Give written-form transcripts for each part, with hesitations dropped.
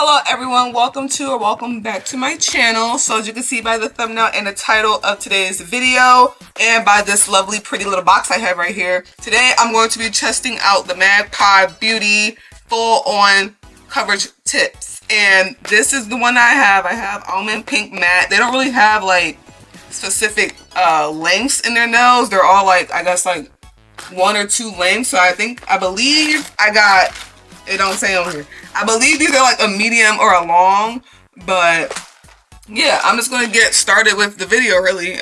Hello everyone, welcome back to my channel. So as you can see by the thumbnail and the title of today's video and by this lovely pretty little box I have right here, today I'm going to be testing out the Magpie Beauty full on coverage tips. And this is the one I have almond pink matte. They don't really have like specific lengths in their nails. They're all like, I guess like one or two lengths. So I believe I got, it don't say on here. I believe these are like a medium or a long, but yeah, I'm just gonna get started with the video really.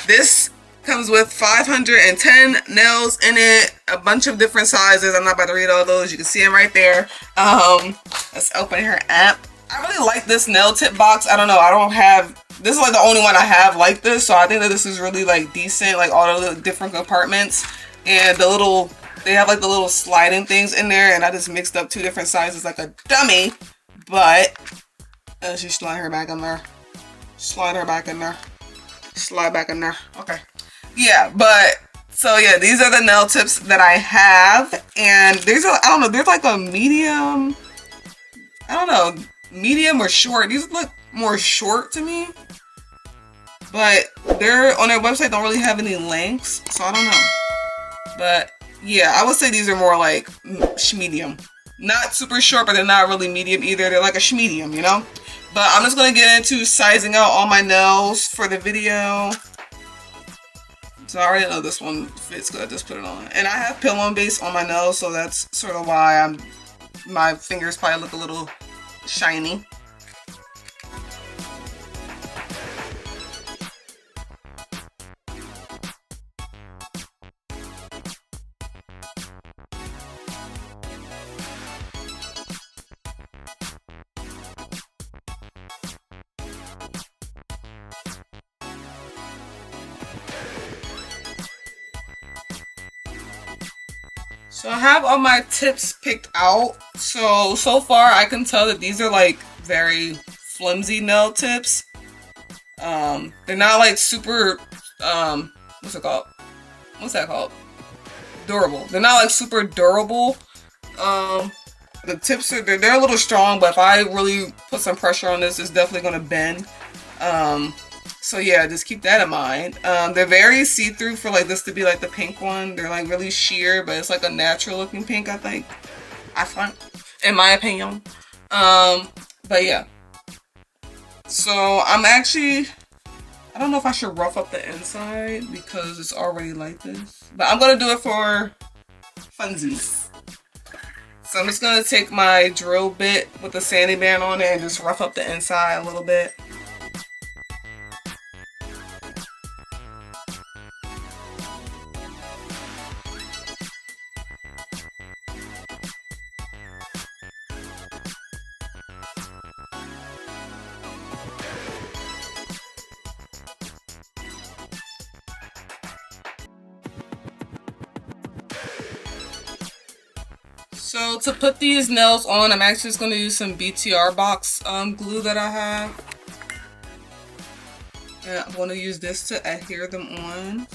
This comes with 510 nails in it, a bunch of different sizes. I'm not about to read all those. You can see them right there. Let's open her app. I really like this nail tip box. I don't know. This is like the only one I have like this, so I think that this is really like decent. Like all the different compartments and they have like the little sliding things in there, and I just mixed up two different sizes like a dummy. But she's sliding her back in there. Slide her back in there. Slide back in there. Okay. Yeah, but so yeah, these are the nail tips that I have, and these are, I don't know, there's like a medium. I don't know, medium or short. These look more short to me, but they're on their website don't really have any lengths, so I don't know. But yeah, I would say these are more like medium. Not super short, but they're not really medium either. They're like a medium, you know? But I'm just going to get into sizing out all my nails for the video. So I already know this one fits good. I just put it on. And I have pillow base on my nails, so that's sort of why my fingers probably look a little shiny. So I have all my tips picked out. So far I can tell that these are like very flimsy nail tips. They're not like super, what's it called? What's that called? Durable. They're not like super durable. The tips are, they're a little strong, but if I really put some pressure on this, it's definitely gonna bend. So yeah, just keep that in mind. They're very see-through for like this to be like the pink one. They're like really sheer, but it's like a natural looking pink, I think, in my opinion. But yeah. So I'm actually, I don't know if I should rough up the inside because it's already like this, but I'm gonna do it for funsies. So I'm just gonna take my drill bit with the sanding band on it and just rough up the inside a little bit. So to put these nails on, I'm actually just going to use some BTR box glue that I have. And I'm going to use this to adhere them on.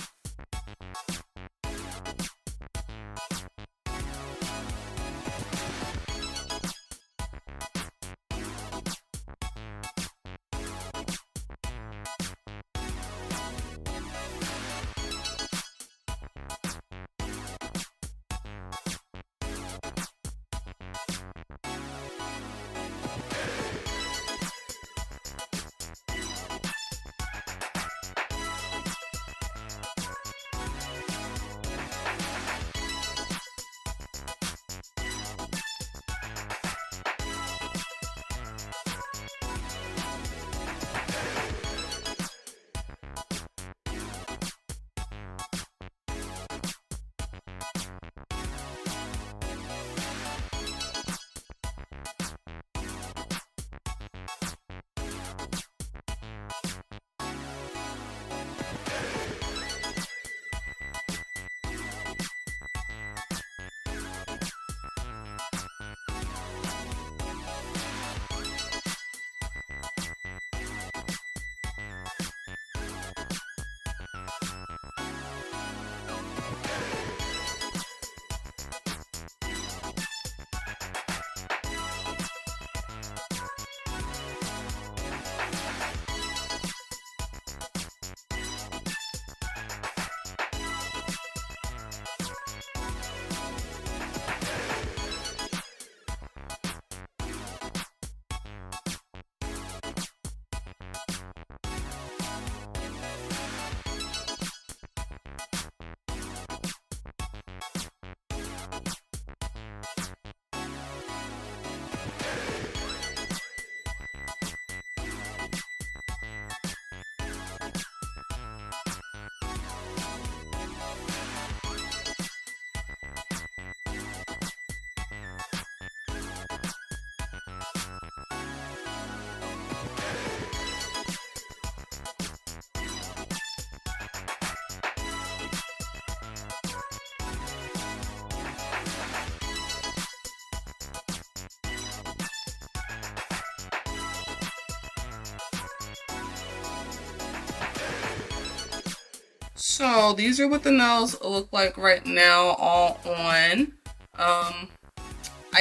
So these are what the nails look like right now, all on. I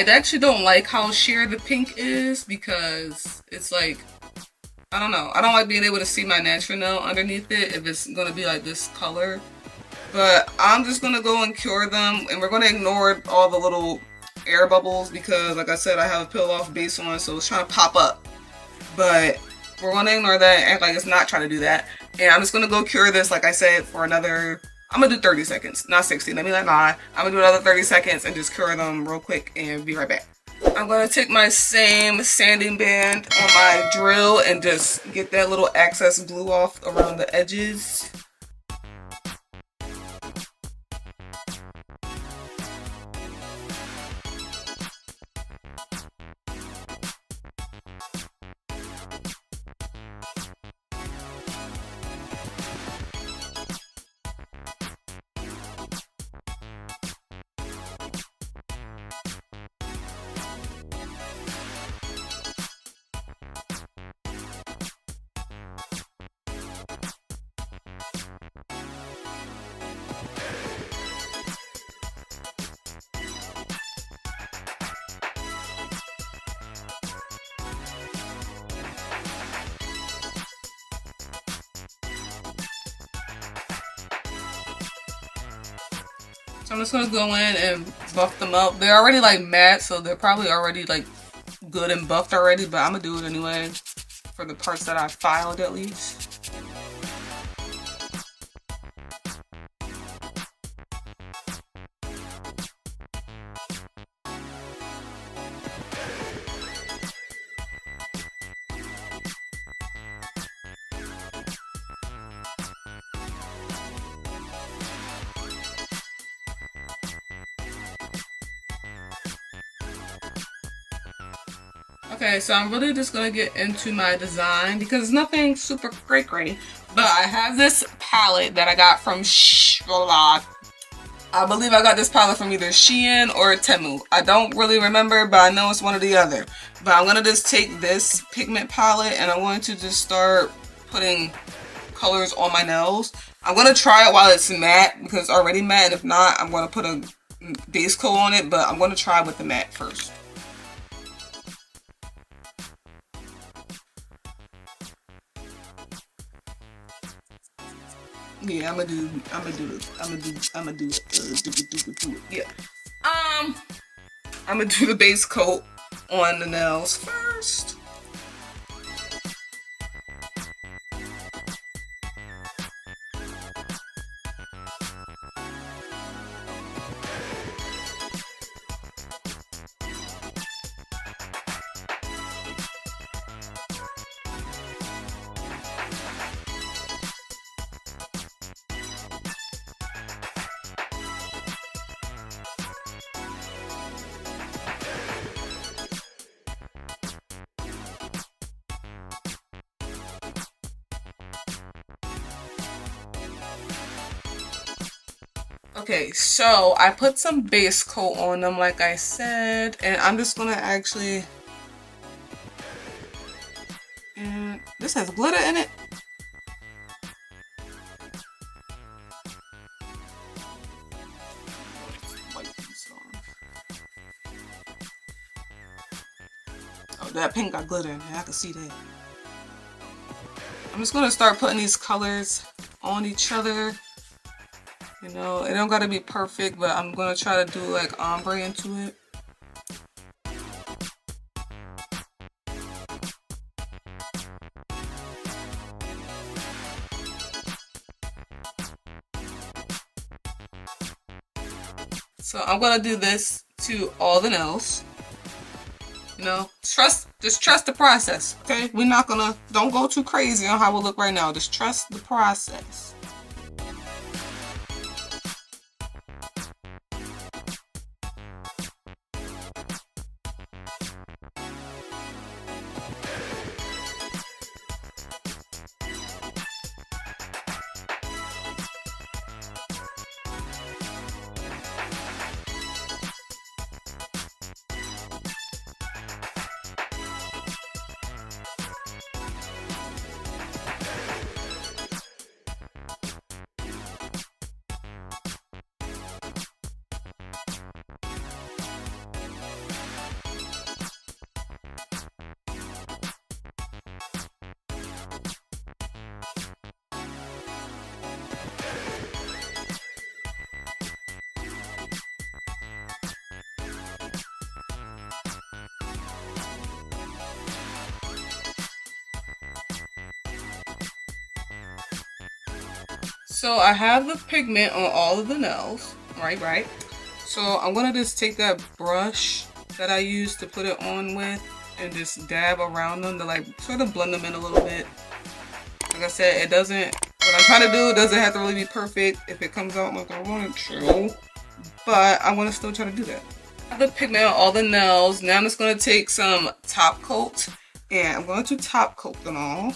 actually don't like how sheer the pink is because it's like, I don't know. I don't like being able to see my natural nail underneath it if it's gonna be like this color. But I'm just gonna go and cure them, and we're gonna ignore all the little air bubbles because, like I said, I have a peel off base on, so it's trying to pop up. But we're gonna ignore that and act like it's not trying to do that. And I'm just gonna go cure this, like I said, for another, I'm gonna do 30 seconds, not 60. Let me not lie. I'm gonna do another 30 seconds and just cure them real quick and be right back. I'm gonna take my same sanding band on my drill and just get that little excess glue off around the edges. So I'm just gonna go in and buff them up. They're already like matte, so they're probably already like good and buffed already, but I'm gonna do it anyway for the parts that I filed at least. Okay, so I'm really just gonna get into my design because it's nothing super great, but I have this palette that I got from I believe I got this palette from either Shein or Temu. I don't really remember, but I know it's one or the other. But I'm gonna just take this pigment palette and I'm going to just start putting colors on my nails. I'm gonna try it while it's matte because it's already matte, and if not, I'm gonna put a base coat on it, but I'm gonna try with the matte first. Yeah, I'm gonna do it. Yeah. I'm gonna do the base coat on the nails first. Okay, so I put some base coat on them like I said, and I'm just gonna actually, and this has glitter in it. Oh, that pink got glitter in it, I can see that. I'm just gonna start putting these colors on each other. You know, it don't gotta be perfect, but I'm gonna try to do like ombre into it. So I'm gonna do this to all the nails. You know, just trust the process, okay? We're not gonna, don't go too crazy on how we look right now. Just trust the process. So I have the pigment on all of the nails, right? So I'm gonna just take that brush that I used to put it on with and just dab around them to like sort of blend them in a little bit. Like I said, it doesn't, what I'm trying to do, it doesn't have to really be perfect. If it comes out like I want it to, but I want to still try to do that. I have the pigment on all the nails. Now I'm just going to take some top coat and I'm going to top coat them all.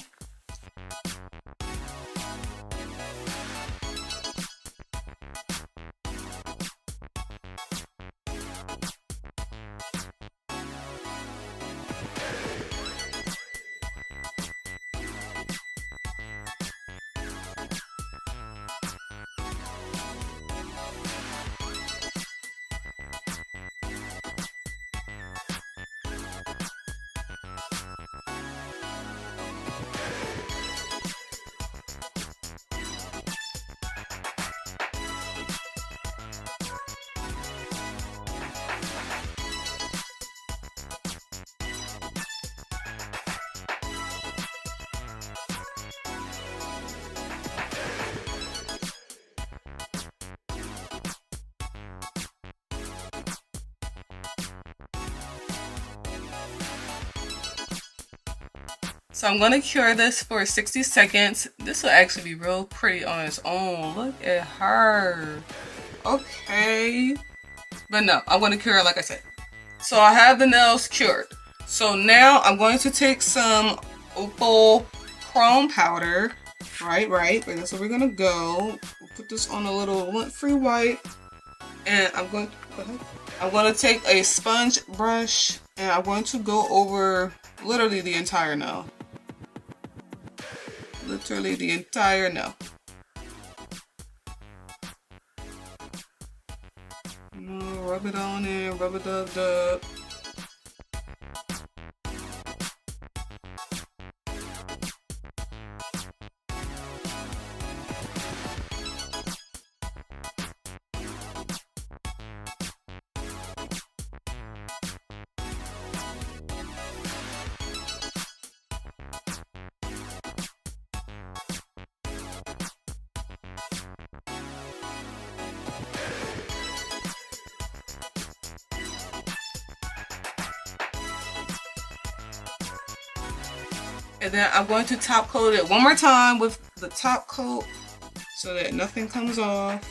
So I'm going to cure this for 60 seconds. This will actually be real pretty on its own. Look at her. Okay. But no, I'm going to cure it like I said. So I have the nails cured. So now I'm going to take some opal chrome powder. Right. That's where we're going to go. We'll put this on a little lint-free wipe. And I'm going to take a sponge brush and I'm going to go over literally the entire nail. Literally the entire nail. Rub it on in, rub it dub. And then I'm going to top coat it one more time with the top coat so that nothing comes off.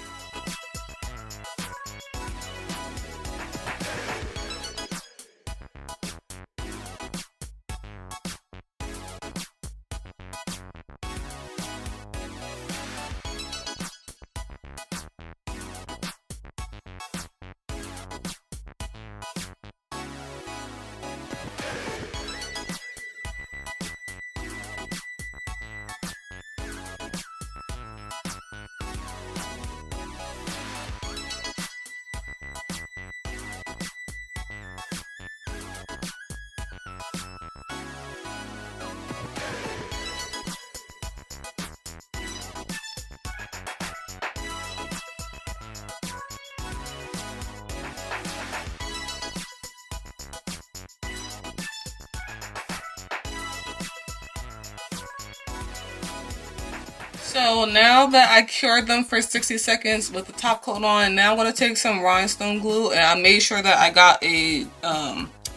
So now that I cured them for 60 seconds with the top coat on, now I'm going to take some rhinestone glue, and I made sure that I got a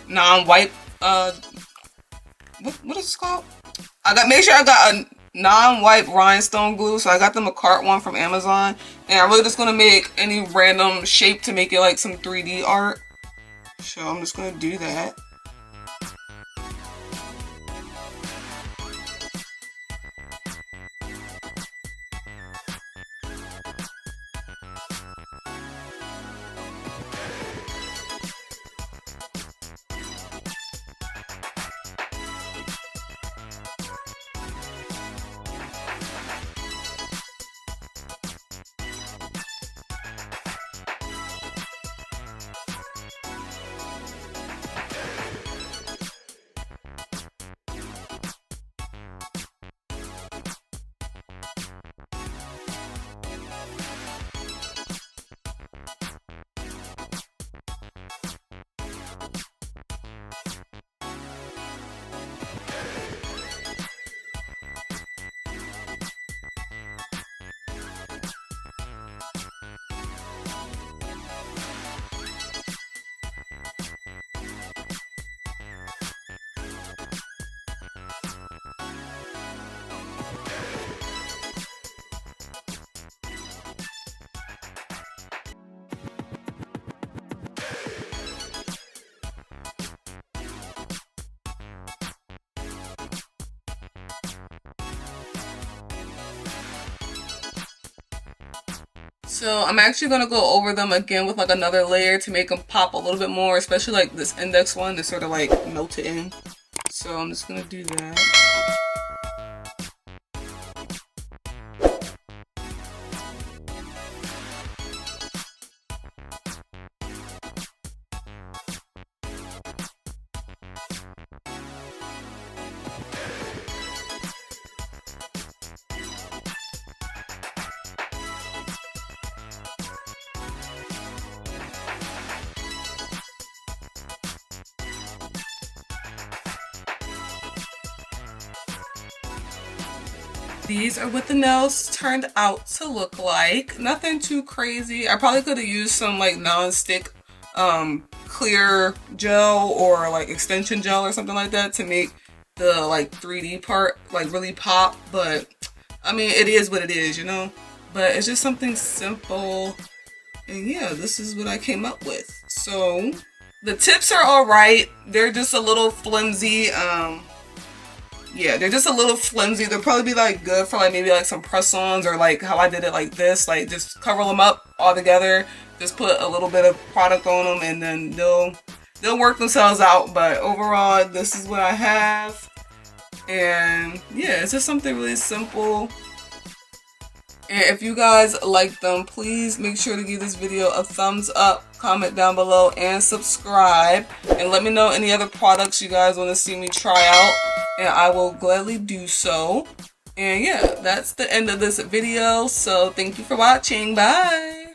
non-white, what is it called? Made sure I got a non-white rhinestone glue, so I got them a cart one from Amazon, and I'm really just going to make any random shape to make it like some 3D art. So I'm just going to do that. So I'm actually going to go over them again with like another layer to make them pop a little bit more, especially like this index one that's sort of like melted in. So I'm just going to do that. These are what the nails turned out to look like. Nothing too crazy. I probably could have used some like non-stick clear gel or like extension gel or something like that to make the like 3D part like really pop, but I mean it is what it is, you know. But it's just something simple, and yeah, this is what I came up with. So the tips are alright. They're just a little flimsy. Yeah, they're just a little flimsy. They'll probably be like good for like maybe like some press-ons, or like how I did it like this, like just cover them up all together, just put a little bit of product on them, and then they'll work themselves out. But overall, this is what I have, and yeah, it's just something really simple. And if you guys like them, please make sure to give this video a thumbs up, comment down below, and subscribe. And let me know any other products you guys want to see me try out, and I will gladly do so. And yeah, that's the end of this video. So thank you for watching. Bye!